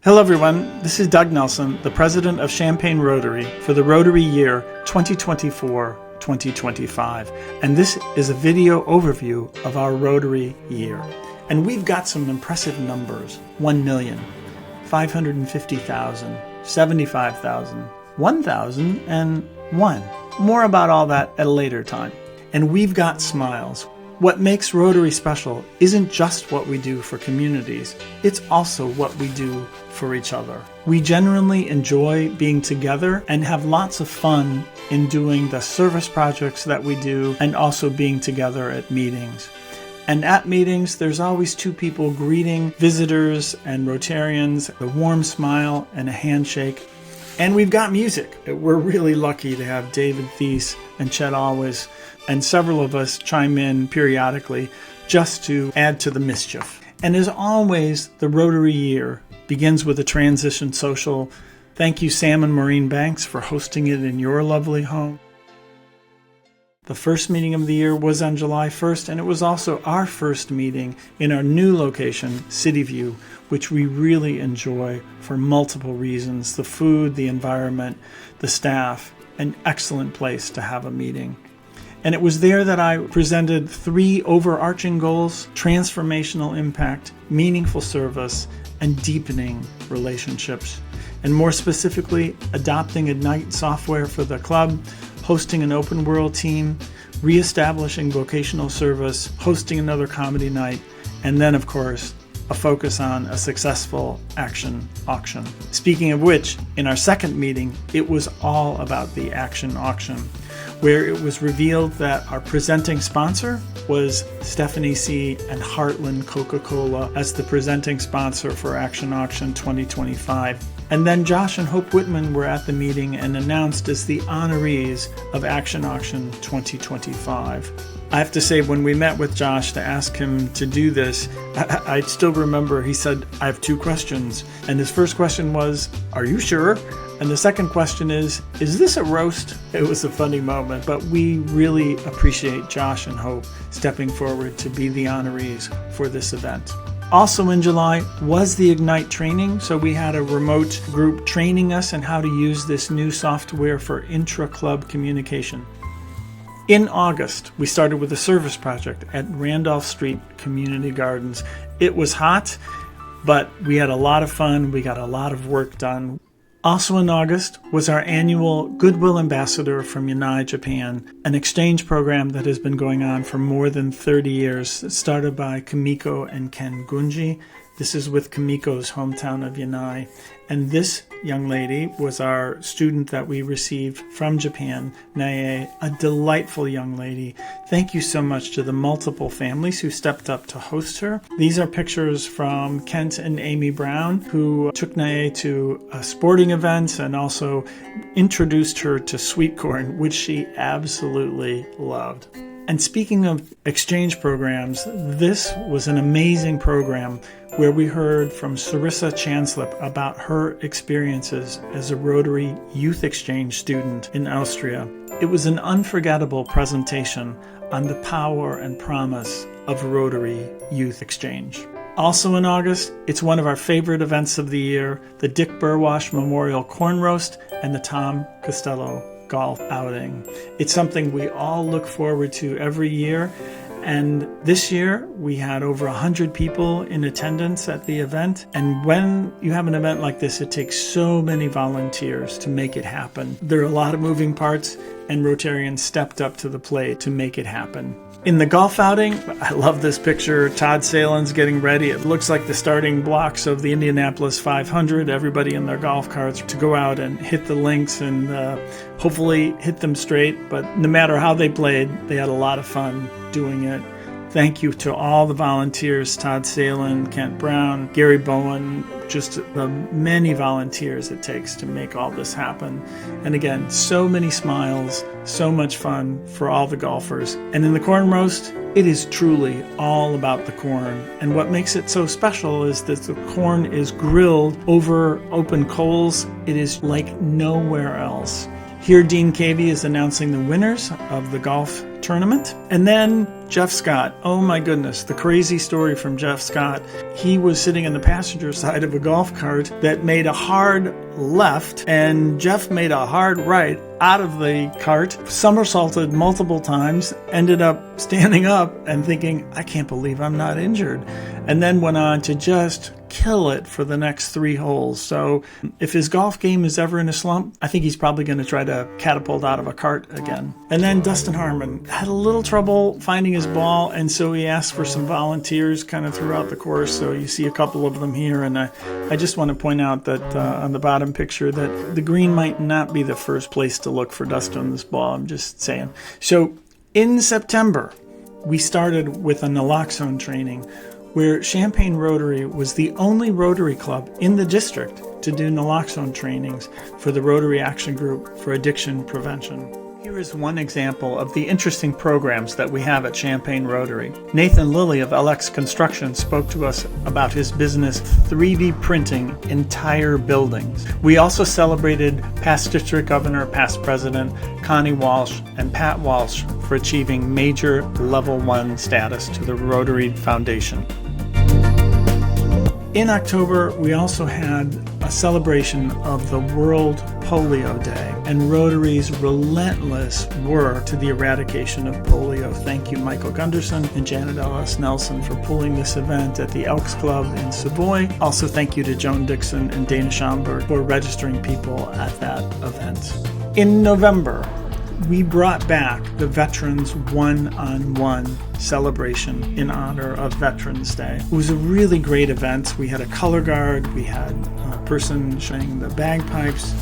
Hello everyone, this is Doug Nelson, the president of Champaign Rotary for the Rotary year 2024-2025, and this is a video overview of our Rotary year. And we've got some impressive numbers: 1 million, 550,000, 75,000, 1,000, and 1. More about all that at a later time. And we've got smiles. What makes Rotary special isn't just what we do for communities, it's also what we do for each other. We genuinely enjoy being together and have lots of fun in doing the service projects that we do and also being together at meetings. And at meetings, there's always two people greeting visitors and Rotarians, a warm smile and a handshake. And we've got music. We're really lucky to have David Thies and Chet Always, and several of us chime in periodically just to add to the mischief. And as always, the Rotary year begins with a transition social. Thank you, Sam and Maureen Banks, for hosting it in your lovely home. The first meeting of the year was on July 1st, and it was also our first meeting in our new location, City View, which we really enjoy for multiple reasons: the food, the environment, the staff, an excellent place to have a meeting. And it was there that I presented 3 overarching goals: transformational impact, meaningful service, and deepening relationships. And more specifically, adopting Ignite software for the club, hosting an open world team, reestablishing vocational service, hosting another comedy night, and then, of course, a focus on a successful action auction. Speaking of which, in our second meeting, it was all about the action auction, where it was revealed that our presenting sponsor was Stephanie C. and Heartland Coca-Cola as the presenting sponsor for Action Auction 2025. And then Josh and Hope Whitman were at the meeting and announced as the honorees of Action Auction 2025. I have to say, when we met with Josh to ask him to do this, I still remember he said, "I have 2 questions." And his first question was, "Are you sure?" And the second question is this a roast? It was a funny moment, but we really appreciate Josh and Hope stepping forward to be the honorees for this event. Also in July was the Ignite training, so we had a remote group training us on how to use this new software for intra-club communication. In August, we started with a service project at Randolph Street Community Gardens. It was hot, but we had a lot of fun. We got a lot of work done. Also in August was our annual Goodwill Ambassador from Yanai, Japan, an exchange program that has been going on for more than 30 years. It started by Kamiko and Ken Gunji. This is with Kamiko's hometown of Yanai. And this young lady was our student that we received from Japan, Nae, a delightful young lady. Thank you so much to the multiple families who stepped up to host her. These are pictures from Kent and Amy Brown, who took Nae to sporting events and also introduced her to sweet corn, which she absolutely loved. And speaking of exchange programs, this was an amazing program where we heard from Sarissa Chanslip about her experiences as a Rotary Youth Exchange student in Austria. It was an unforgettable presentation on the power and promise of Rotary Youth Exchange. Also in August, it's one of our favorite events of the year: the Dick Burwash Memorial Corn Roast and the Tom Costello Golf Outing. It's something we all look forward to every year. And this year, we had over 100 people in attendance at the event. And when you have an event like this, it takes so many volunteers to make it happen. There are a lot of moving parts, and Rotarians stepped up to the plate to make it happen. In the golf outing, I love this picture. Todd Salen's getting ready. It looks like the starting blocks of the Indianapolis 500, everybody in their golf carts to go out and hit the links and hopefully hit them straight. But no matter how they played, they had a lot of fun doing it. Thank you to all the volunteers: Todd Salen, Kent Brown, Gary Bowen, just the many volunteers it takes to make all this happen. And again, so many smiles, so much fun for all the golfers. And in the corn roast, it is truly all about the corn. And what makes it so special is that the corn is grilled over open coals. It is like nowhere else. Here, Dean Cavey is announcing the winners of the golf tournament. And then Jeff Scott. Oh my goodness, the crazy story from Jeff Scott. He was sitting in the passenger side of a golf cart that made a hard left, and Jeff made a hard right out of the cart, somersaulted multiple times, ended up standing up and thinking, I can't believe I'm not injured, and then went on to just kill it for the next 3 holes. So if his golf game is ever in a slump, I think he's probably going to try to catapult out of a cart again. And then Dustin Harmon had a little trouble finding his ball, and so he asked for some volunteers kind of throughout the course. So you see a couple of them here, and I just want to point out that on the bottom picture that the green might not be the first place to look for Dustin's ball. I'm just saying. So in September, we started with a naloxone training where Champaign Rotary was the only Rotary club in the district to do naloxone trainings for the Rotary Action Group for Addiction Prevention. Here is one example of the interesting programs that we have at Champaign Rotary. Nathan Lilly of LX Construction spoke to us about his business 3D printing entire buildings. We also celebrated past District Governor, past President Connie Walsh and Pat Walsh for achieving major Level 1 status to the Rotary Foundation. In October, we also had a celebration of the World Polio Day and Rotary's relentless work to the eradication of polio. Thank you, Michael Gunderson and Janet Ellis Nelson, for pulling this event at the Elks Club in Savoy. Also, thank you to Joan Dixon and Dana Schomburg for registering people at that event. In November, we brought back the Veterans One-on-One celebration in honor of Veterans Day. It was a really great event. We had a color guard, we had a person playing the bagpipes,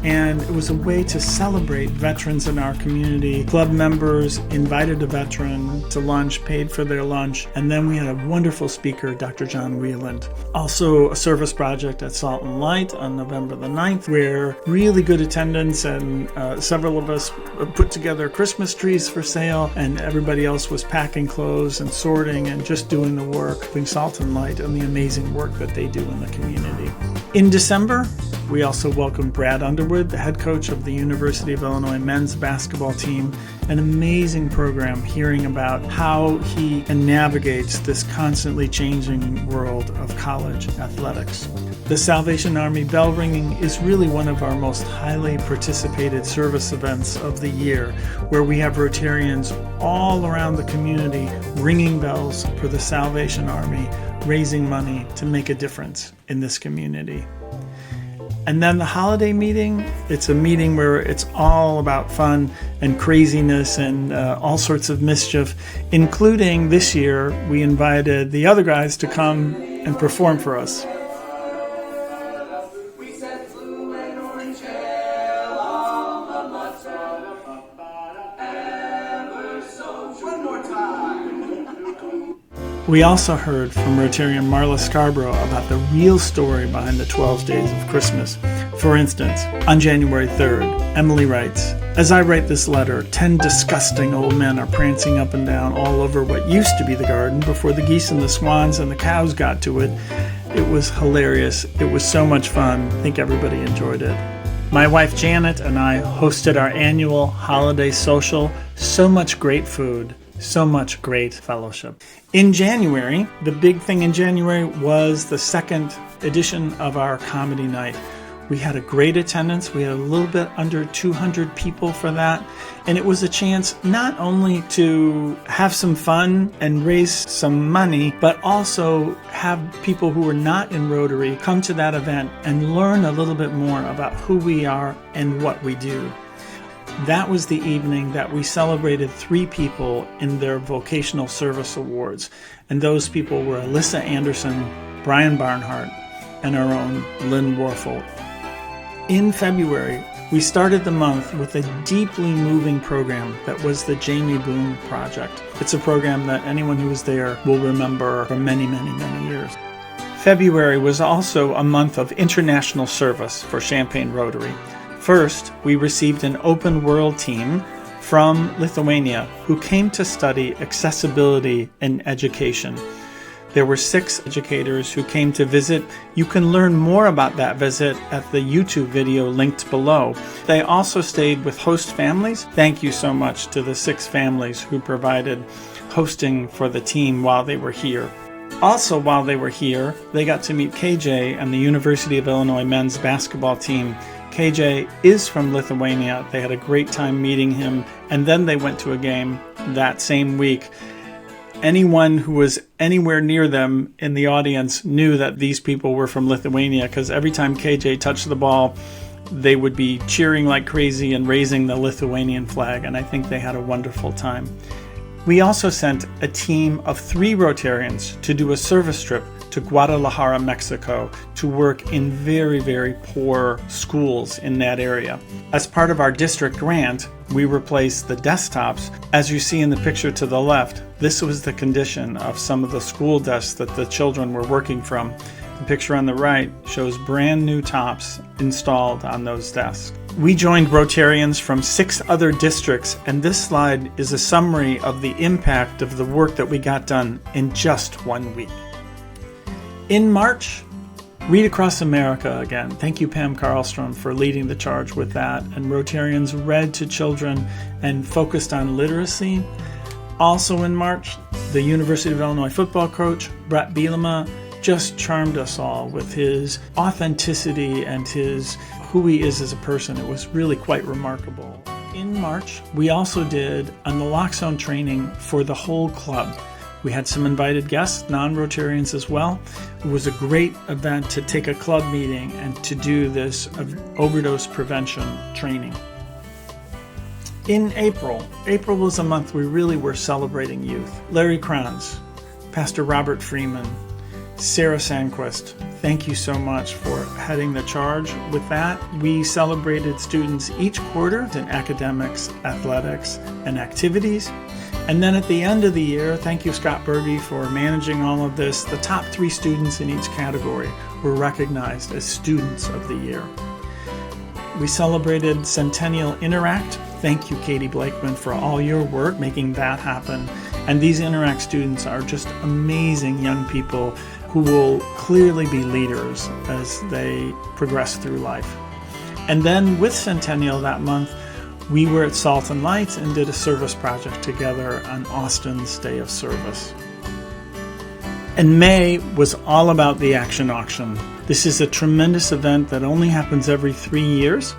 and it was a way to celebrate veterans in our community. Club members invited a veteran to lunch, paid for their lunch, and then we had a wonderful speaker, Dr. John Wheeland. Also a service project at Salt and Light on November the 9th, where really good attendance, and several of us put together Christmas trees for sale, and everybody else was packing clothes and sorting and just doing the work, doing Salt and Light and the amazing work that they do in the community. In December, we also welcomed Brad Underwood, the head coach of the University of Illinois men's basketball team, an amazing program hearing about how he navigates this constantly changing world of college athletics. The Salvation Army bell ringing is really one of our most highly participated service events of the year, where we have Rotarians all around the community ringing bells for the Salvation Army, raising money to make a difference in this community. And then the holiday meeting, it's a meeting where it's all about fun and craziness and all sorts of mischief, including this year we invited the other guys to come and perform for us. We also heard from Rotarian Marla Scarborough about the real story behind the 12 Days of Christmas. For instance, on January 3rd, Emily writes, "As I write this letter, 10 disgusting old men are prancing up and down all over what used to be the garden before the geese and the swans and the cows got to it. It was hilarious. It was so much fun. I think everybody enjoyed it." My wife Janet and I hosted our annual holiday social. So much great food. So much great fellowship. In January, the big thing in January was the second edition of our comedy night. We had a great attendance. We had a little bit under 200 people for that. And it was a chance not only to have some fun and raise some money, but also have people who were not in Rotary come to that event and learn a little bit more about who we are and what we do. That was the evening that we celebrated 3 people in their Vocational Service Awards. And those people were Alyssa Anderson, Brian Barnhart, and our own Lynn Warfel. In February, we started the month with a deeply moving program that was the Jamie Boone Project. It's a program that anyone who was there will remember for many, many, many years. February was also a month of international service for Champaign Rotary. First, we received an open world team from Lithuania who came to study accessibility in education. There were 6 educators who came to visit. You can learn more about that visit at the YouTube video linked below. They also stayed with host families. Thank you so much to the 6 families who provided hosting for the team while they were here. Also, while they were here, they got to meet KJ and the University of Illinois men's basketball team. KJ is from Lithuania. They had a great time meeting him, and then they went to a game that same week. Anyone who was anywhere near them in the audience knew that these people were from Lithuania, because every time KJ touched the ball, they would be cheering like crazy and raising the Lithuanian flag, and I think they had a wonderful time. We also sent a team of 3 Rotarians to do a service trip to Guadalajara, Mexico, to work in very, very poor schools in that area. As part of our district grant, we replaced the desktops. As you see in the picture to the left, this was the condition of some of the school desks that the children were working from. The picture on the right shows brand new tops installed on those desks. We joined Rotarians from 6 other districts, and this slide is a summary of the impact of the work that we got done in just 1 week. In March, Read Across America again. Thank you, Pam Karlstrom, for leading the charge with that. And Rotarians read to children and focused on literacy. Also in March, the University of Illinois football coach, Brett Bielema, just charmed us all with his authenticity and who he is as a person. It was really quite remarkable. In March, we also did a naloxone training for the whole club. We had some invited guests, non-Rotarians as well. It was a great event to take a club meeting and to do this overdose prevention training. In April was a month we really were celebrating youth. Larry Kranz, Pastor Robert Freeman, Sarah Sandquist, thank you so much for heading the charge with that. We celebrated students each quarter in academics, athletics, and activities. And then at the end of the year, thank you, Scott Berge, for managing all of this. The top 3 students in each category were recognized as Students of the Year. We celebrated Centennial Interact. Thank you, Katie Blakeman, for all your work making that happen. And these Interact students are just amazing young people who will clearly be leaders as they progress through life. And then with Centennial that month, we were at Salt and Lights and did a service project together on Austin's Day of Service. And May was all about the Action Auction. This is a tremendous event that only happens every 3 years.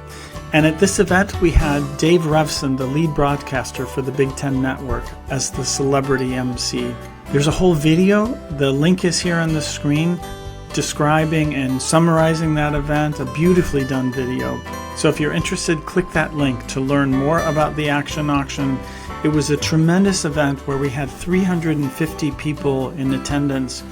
And at this event, we had Dave Revson, the lead broadcaster for the Big Ten Network, as the celebrity MC. There's a whole video. The link is here on the screen describing and summarizing that event, a beautifully done video. So if you're interested, click that link to learn more about the Action Auction. It was a tremendous event where we had 350 people in attendance.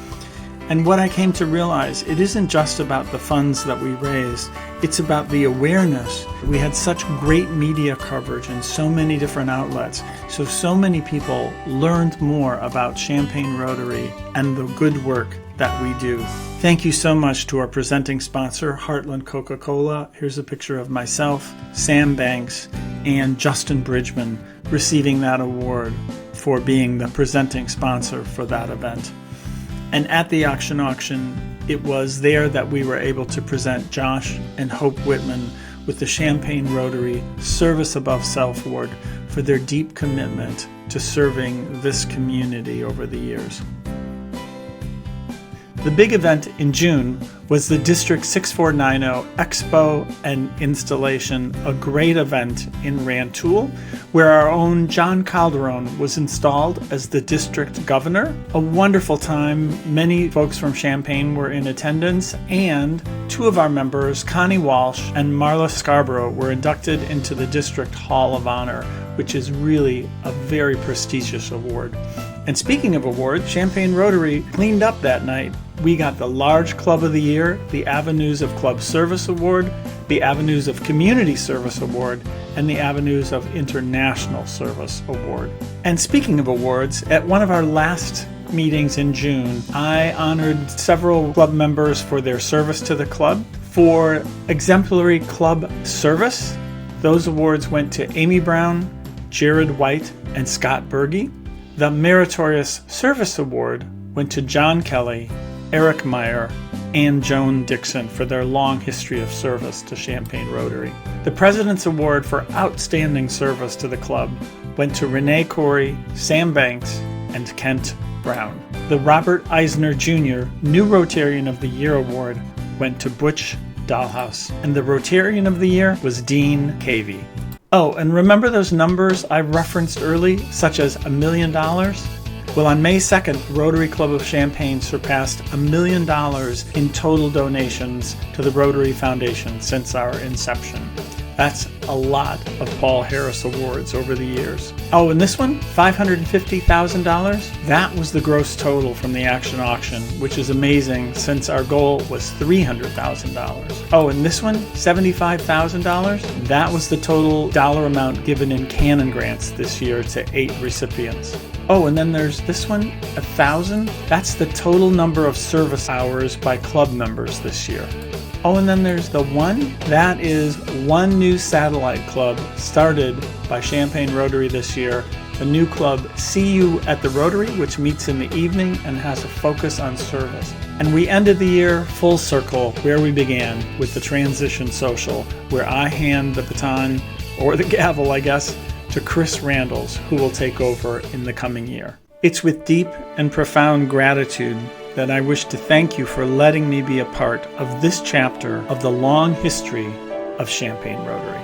And what I came to realize, it isn't just about the funds that we raised, it's about the awareness. We had such great media coverage in so many different outlets. So many people learned more about Champaign Rotary and the good work that we do. Thank you so much to our presenting sponsor, Heartland Coca-Cola. Here's a picture of myself, Sam Banks, and Justin Bridgman receiving that award for being the presenting sponsor for that event. And at the auction, it was there that we were able to present Josh and Hope Whitman with the Champaign Rotary Service Above Self Award for their deep commitment to serving this community over the years. The big event in June was the District 6490 Expo and Installation, a great event in Rantoul, where our own John Calderon was installed as the district governor. A wonderful time. Many folks from Champaign were in attendance, and 2 of our members, Connie Walsh and Marla Scarborough, were inducted into the District Hall of Honor, which is really a very prestigious award. And speaking of awards, Champaign Rotary cleaned up that night. We got the Large Club of the Year, the Avenues of Club Service Award, the Avenues of Community Service Award, and the Avenues of International Service Award. And speaking of awards, at one of our last meetings in June, I honored several club members for their service to the club. For exemplary club service, those awards went to Amy Brown, Jared White, and Scott Berge. The Meritorious Service Award went to John Kelly, Eric Meyer, and Joan Dixon for their long history of service to Champaign Rotary. The President's Award for Outstanding Service to the club went to Renee Corey, Sam Banks, and Kent Brown. The Robert Eisner Jr. New Rotarian of the Year Award went to Butch Dahlhaus, and the Rotarian of the Year was Dean Cavey. Oh, and remember those numbers I referenced early, such as $1 million? Well, on May 2nd, the Rotary Club of Champaign surpassed $1 million in total donations to the Rotary Foundation since our inception. That's a lot of Paul Harris Awards over the years. Oh, and this one, $550,000? That was the gross total from the Action Auction, which is amazing since our goal was $300,000. Oh, and this one, $75,000? That was the total dollar amount given in Cannon grants this year to 8 recipients. Oh, and then there's this one, 1,000? That's the total number of service hours by club members this year. Oh, and then there's the one. That is one new satellite club started by Champaign Rotary this year. The new club, See You at the Rotary, which meets in the evening and has a focus on service. And we ended the year full circle where we began, with the Transition Social, where I hand the baton, or the gavel, I guess, to Chris Randalls, who will take over in the coming year. It's with deep and profound gratitude that I wish to thank you for letting me be a part of this chapter of the long history of Champaign Rotary.